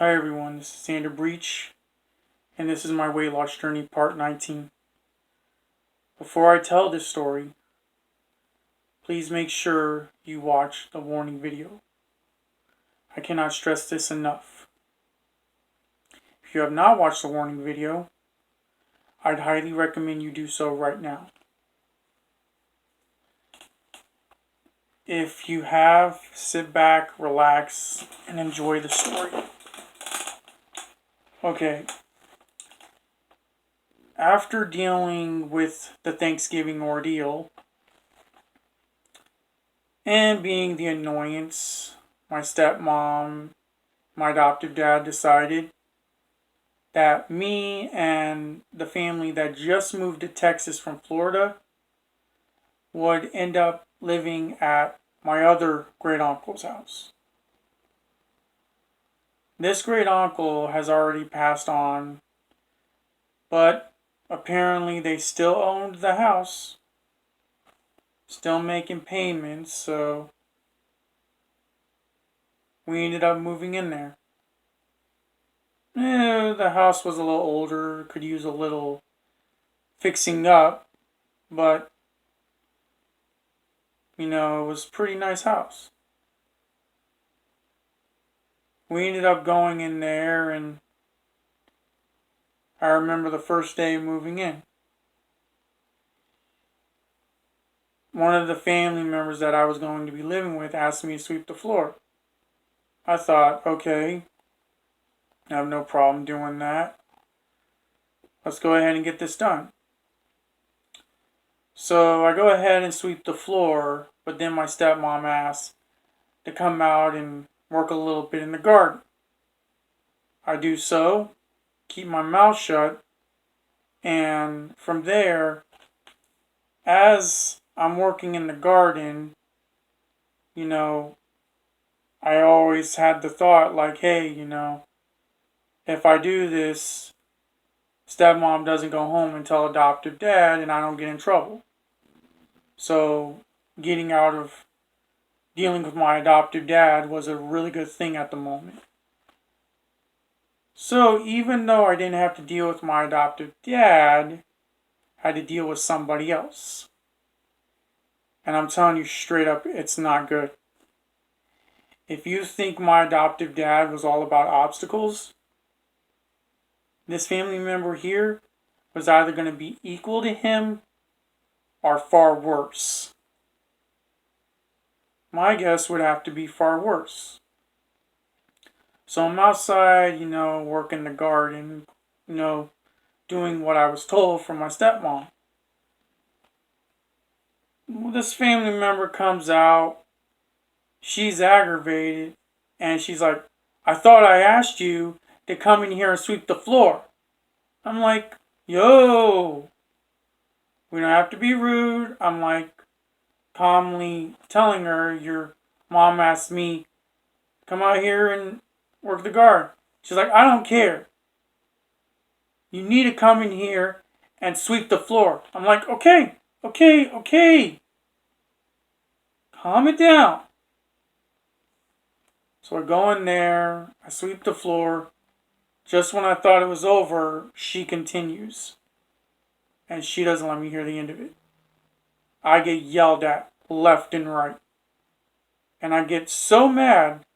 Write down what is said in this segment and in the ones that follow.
Hi everyone, this is Xander Breach, and this is my weight loss journey part 19. Before I tell this story, please make sure you watch the warning video. I cannot stress this enough. If you have not watched the warning video, I'd highly recommend you do so right now. If you have, sit back, relax, and enjoy the story. Okay. After dealing with the Thanksgiving ordeal and being the annoyance, my stepmom, my adoptive dad decided that me and the family that just moved to Texas from Florida would end up living at my other great uncle's house. This great uncle has already passed on, but apparently they still owned the house, still making payments, so we ended up moving in there. The house was a little older, could use a little fixing up, but it was a pretty nice house. We ended up going in there, and I remember the first day moving in. One of the family members that I was going to be living with asked me to sweep the floor. I thought, okay, I have no problem doing that. Let's go ahead and get this done. So I go ahead and sweep the floor, but then my stepmom asked to come out and work a little bit in the garden. I do so, keep my mouth shut, and from there, as I'm working in the garden, I always had the thought like, hey, if I do this, stepmom doesn't go home and tell adoptive dad and I don't get in trouble. So getting out of dealing with my adoptive dad was a really good thing at the moment. So even though I didn't have to deal with my adoptive dad, I had to deal with somebody else. And I'm telling you straight up, it's not good. If you think my adoptive dad was all about obstacles, this family member here was either going to be equal to him or far worse. My guess would have to be far worse. So I'm outside, working the garden, doing what I was told from my stepmom. This family member comes out, she's aggravated, and she's like, I thought I asked you to come in here and sweep the floor. I'm like, yo, we don't have to be rude. I'm like, calmly telling her, your mom asked me, come out here and work the garden. She's like, I don't care. You need to come in here and sweep the floor. I'm like, okay. Calm it down. So I go in there, I sweep the floor. Just when I thought it was over, she continues. And she doesn't let me hear the end of it. I get yelled at left and right. And I get so mad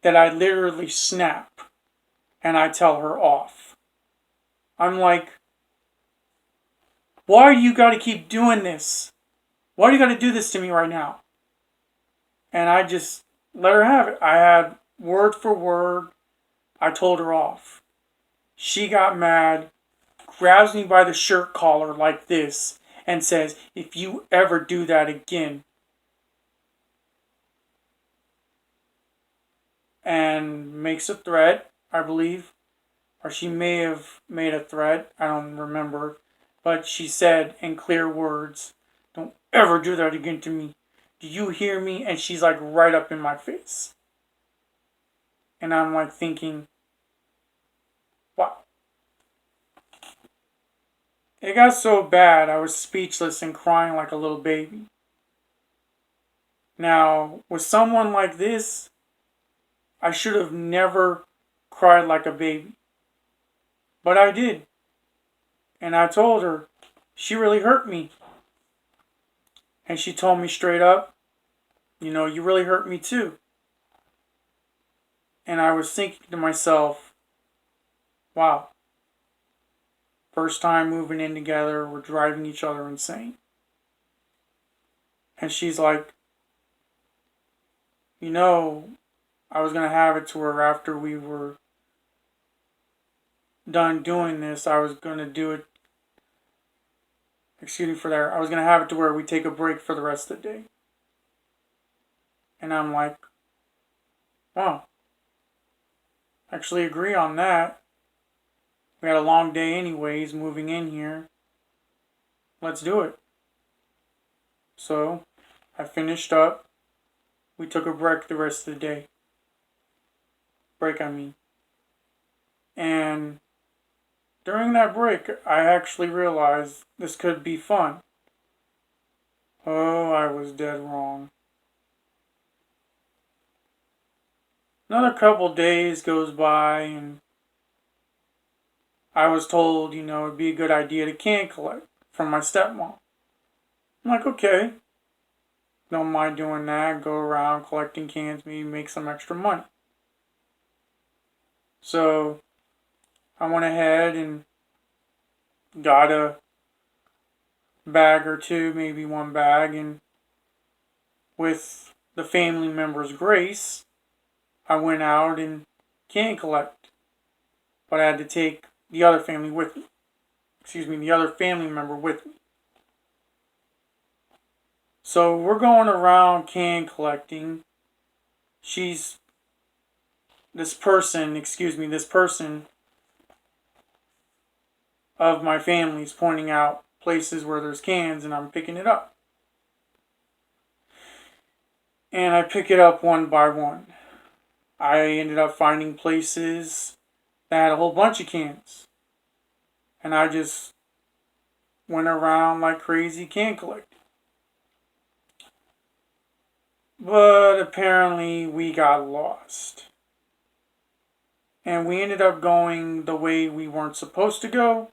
that I literally snap. And I tell her off. I'm like, why do you gotta keep doing this? Why do you gotta do this to me right now? And I just let her have it. I had word for word, I told her off. She got mad, grabs me by the shirt collar like this, and says, if you ever do that again. And makes a threat, I believe. Or she may have made a threat, I don't remember. But she said in clear words, don't ever do that again to me. Do you hear me? And she's like right up in my face. And I'm like thinking, wow. It got so bad I was speechless and crying like a little baby. Now, with someone like this, I should have never cried like a baby. But I did. And I told her, she really hurt me. And she told me straight up, you really hurt me too. And I was thinking to myself, wow, first time moving in together, we're driving each other insane. And she's like, I was going to have it to her after we were done doing this. I was going to do it, excuse me for that, I was going to have it to where we take a break for the rest of the day. And I'm like, wow, actually agree on that. We had a long day anyways, moving in here. Let's do it. So, I finished up. We took a break the rest of the day. And during that break, I actually realized this could be fun. Oh, I was dead wrong. Another couple days goes by, and I was told, it'd be a good idea to can collect from my stepmom. I'm like, okay, don't mind doing that. Go around collecting cans, maybe make some extra money. So I went ahead and got a bag or two, maybe one bag, and with the family member's grace, I went out and can collect. But I had to take the other family with me. The other family member with me. So we're going around can collecting. This person of my family is pointing out places where there's cans, and I'm picking it up. And I pick it up one by one. I ended up finding places that had a whole bunch of cans. And I just went around like crazy can collecting. But apparently we got lost. And we ended up going the way we weren't supposed to go.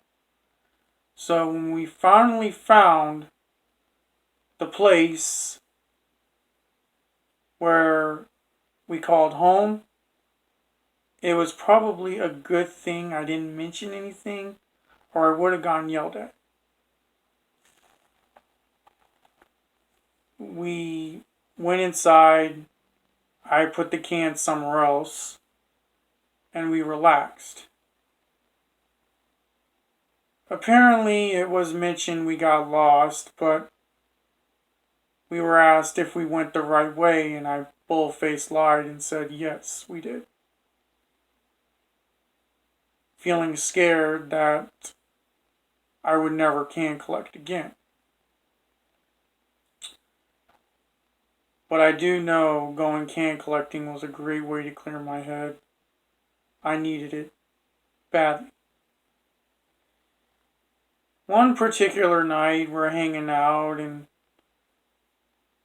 So when we finally found the place where we called home, it was probably a good thing I didn't mention anything, or I would have gotten yelled at. We went inside, I put the can somewhere else, and we relaxed. Apparently it was mentioned we got lost, but we were asked if we went the right way, and I bull-faced lied and said yes, we did. Feeling scared that I would never can collect again. But I do know going can collecting was a great way to clear my head. I needed it badly. One particular night, we're hanging out and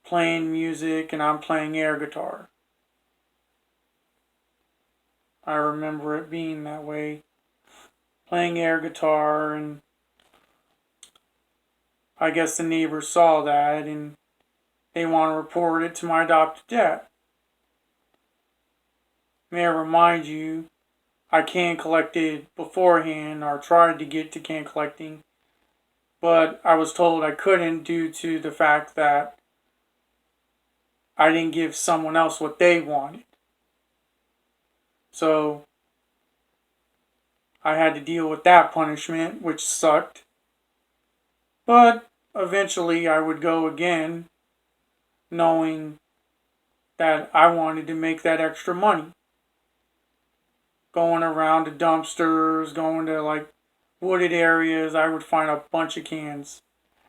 playing music, and I'm playing air guitar. I remember it being that way. Playing air guitar, and I guess the neighbors saw that, and they want to report it to my adopted dad. May I remind you, I can collected beforehand, or tried to get to can collecting, but I was told I couldn't due to the fact that I didn't give someone else what they wanted. So I had to deal with that punishment, which sucked. But eventually I would go again, knowing that I wanted to make that extra money. Going around to dumpsters, going to wooded areas, I would find a bunch of cans.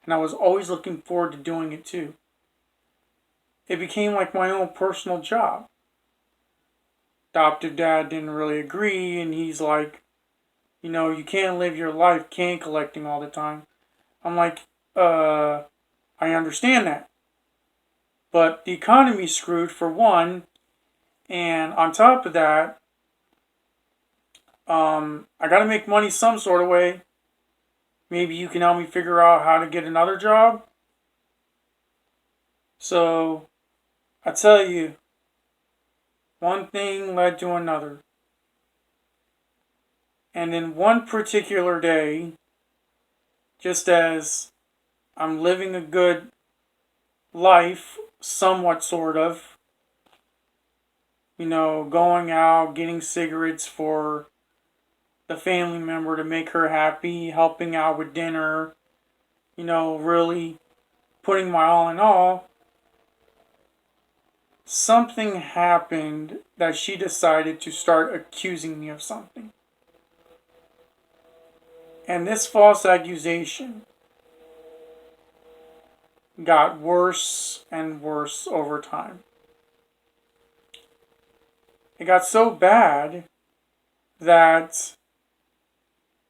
And I was always looking forward to doing it too. It became like my own personal job. Adoptive dad didn't really agree, and he's like, you can't live your life can collecting all the time. I'm like, I understand that. But the economy's screwed for one, and on top of that, I gotta make money some sort of way. Maybe you can help me figure out how to get another job. So, I tell you, one thing led to another. And then one particular day, just as I'm living a good life, somewhat sort of, going out, getting cigarettes for the family member to make her happy, helping out with dinner, really putting my all in all, something happened that she decided to start accusing me of something. And this false accusation got worse and worse over time. It got so bad that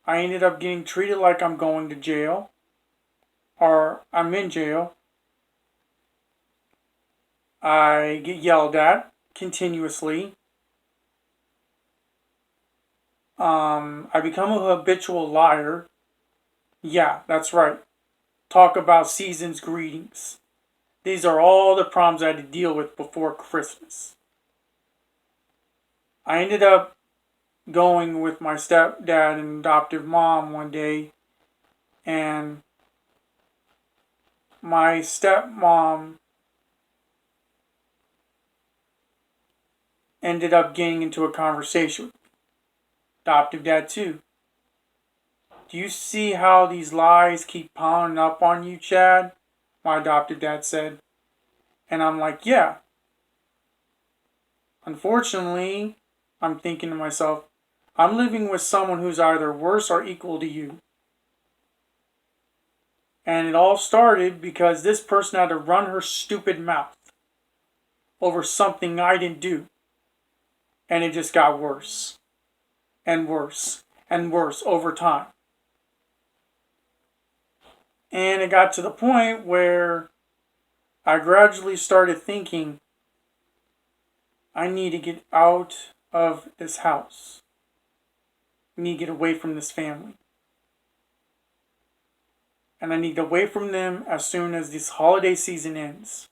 I ended up getting treated like I'm going to jail, or I'm in jail. I get yelled at continuously. I become a habitual liar. Yeah, that's right. Talk about season's greetings. These are all the problems I had to deal with before Christmas. I ended up going with my stepdad and adoptive mom one day, and my stepmom ended up getting into a conversation with adoptive dad too. Do you see how these lies keep piling up on you, Chad? My adoptive dad said. And I'm like, yeah. Unfortunately, I'm thinking to myself, I'm living with someone who's either worse or equal to you. And it all started because this person had to run her stupid mouth over something I didn't do. And it just got worse and worse and worse over time. And it got to the point where I gradually started thinking, I need to get out of this house. I need to get away from this family. And I need to get away from them as soon as this holiday season ends.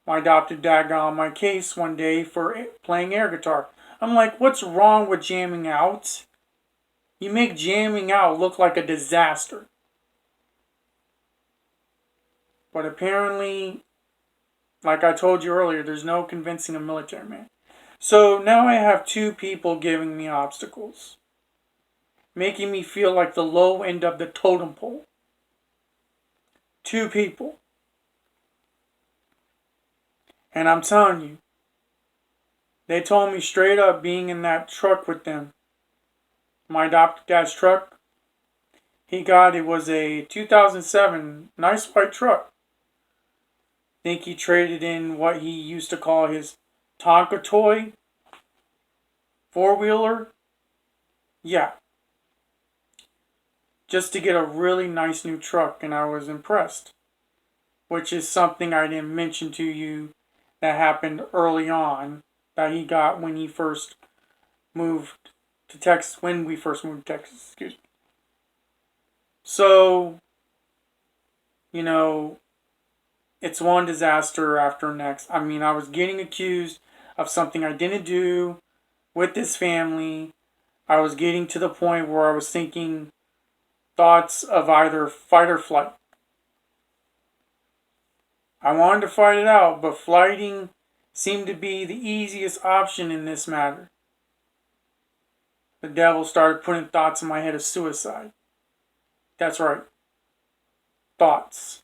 My adopted dad got on my case one day for playing air guitar. I'm like, what's wrong with jamming out? You make jamming out look like a disaster. But apparently, like I told you earlier, there's no convincing a military man. So now I have two people giving me obstacles, making me feel like the low end of the totem pole. Two people. And I'm telling you, they told me straight up, being in that truck with them, my adopted dad's truck, it was a 2007 nice white truck. I think he traded in what he used to call his Tonka toy four-wheeler. Yeah. Just to get a really nice new truck, and I was impressed. Which is something I didn't mention to you that happened early on that he got when he first moved to Texas, when we first moved to Texas, excuse me. So, it's one disaster after next. I mean, I was getting accused of something I didn't do with this family. I was getting to the point where I was thinking thoughts of either fight or flight. I wanted to fight it out, but flighting seemed to be the easiest option in this matter. The devil started putting thoughts in my head of suicide. That's right. Thoughts.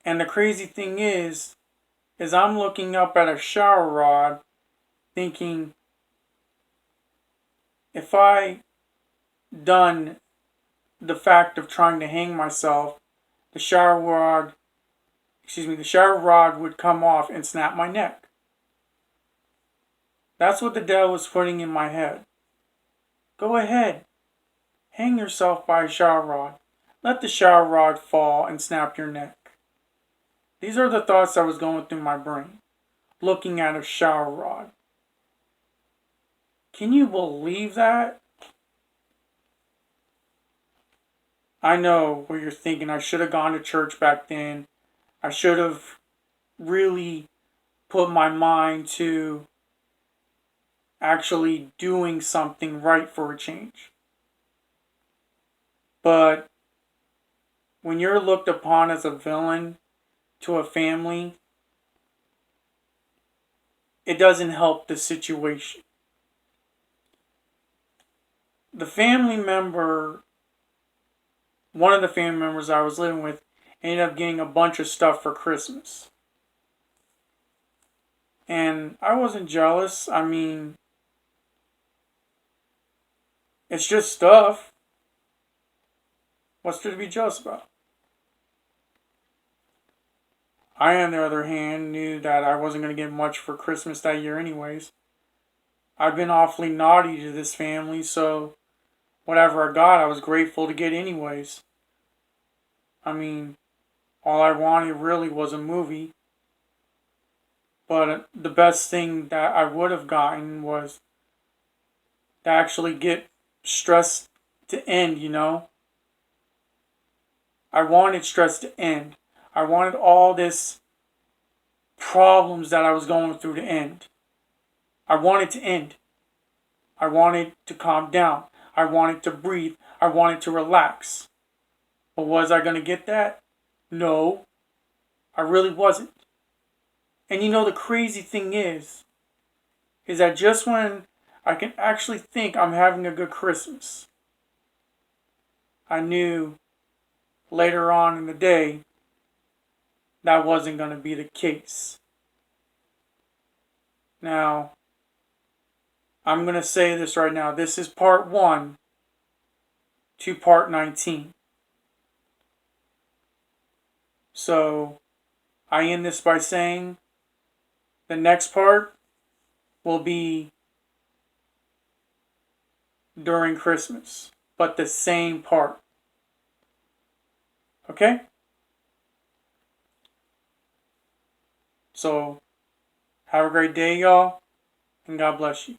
And the crazy thing is I'm looking up at a shower rod thinking, if I done the fact of trying to hang myself, the shower rod would come off and snap my neck. That's what the devil was putting in my head. Go ahead. Hang yourself by a shower rod. Let the shower rod fall and snap your neck. These are the thoughts that was going through my brain, looking at a shower rod. Can you believe that? I know what you're thinking. I should have gone to church back then. I should have really put my mind to actually doing something right for a change. But when you're looked upon as a villain to a family, it doesn't help the situation. The family member, one of the family members I was living with, ended up getting a bunch of stuff for Christmas. And I wasn't jealous. I mean, it's just stuff. What's there to be jealous about? I, on the other hand, knew that I wasn't going to get much for Christmas that year anyways. I've been awfully naughty to this family, so whatever I got, I was grateful to get anyways. I mean, all I wanted really was a movie. But the best thing that I would have gotten was to actually get stress to end, you know? I wanted stress to end. I wanted all this problems that I was going through to end. I wanted to end. I wanted to calm down. I wanted to breathe. I wanted to relax. But was I going to get that? No, I really wasn't. And you know, the crazy thing is that just when I can actually think I'm having a good Christmas, I knew later on in the day that wasn't going to be the case. Now, I'm going to say this right now. This is part 1 to part 19. So, I end this by saying the next part will be during Christmas, but the same part. Okay? So, have a great day, y'all, and God bless you.